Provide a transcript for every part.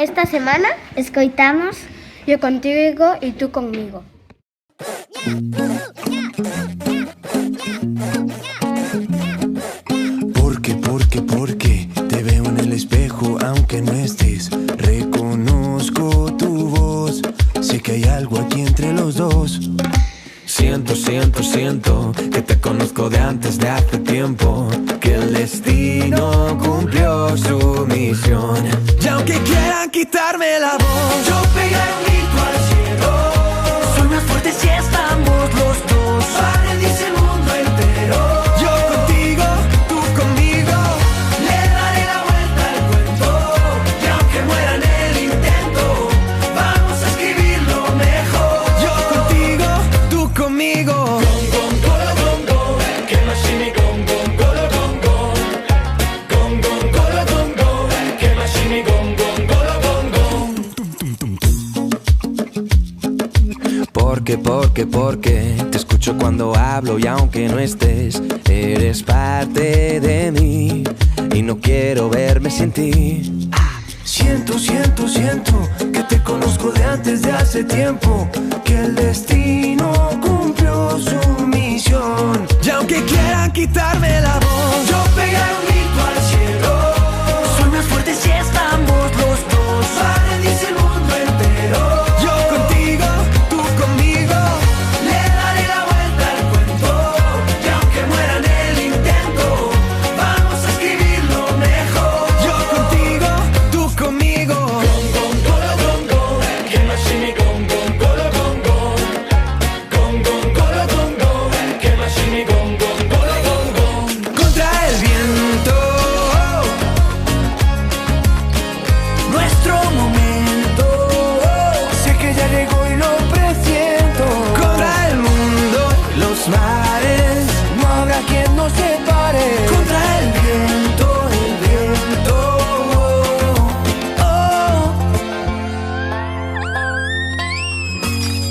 Esta semana escoitamos Yo contigo y tú conmigo. Porque te veo en el espejo aunque no estés. Reconozco tu voz, sé que hay algo aquí entre los dos. Siento que te conozco de antes de hace tiempo, que el destino cumplió su misión. Y aunque quieran quitarme la voz, yo pegaré un grito al cielo. Soy más fuerte si estamos los dos. Para dice el mundo entero. Yo contigo, tú conmigo. Le daré la vuelta al cuento. Y aunque muera en el intento, vamos a escribirlo mejor. Yo contigo, tú conmigo. Porque te escucho cuando hablo y aunque no estés, eres parte de mí y no quiero verme sin ti. Siento que te conozco de antes de hace tiempo, que el destino cumplió su misión. Y aunque quieran quitarme la voz, yo pegaré un grito al cielo. Soy más fuerte si estamos los dos. Para dice el mundo entero. Yo contigo, tú conmigo. Le daré la vuelta al cuento. Y aunque muera en el intento, vamos a escribirlo mejor. Yo contigo, tú conmigo. Contra el viento, nuestro momento. Sé que ya llegó y lo presiento. Contra el mundo, los mares, no habrá quien nos separe. Contra el viento,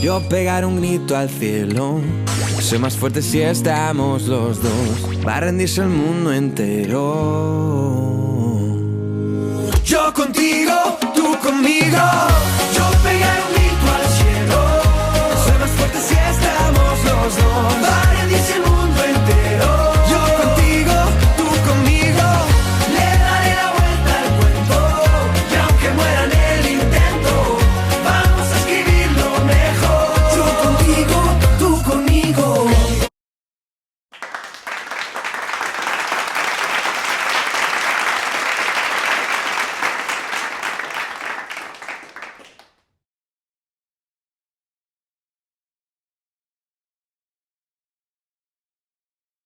Yo pegaré un grito al cielo. Soy más fuerte si estamos los dos. Va a rendirse el mundo entero. Yo contigo, tú conmigo. Yo pegaré un grito al cielo. Soy más fuerte si estamos los dos. Va a rendirse el mundo.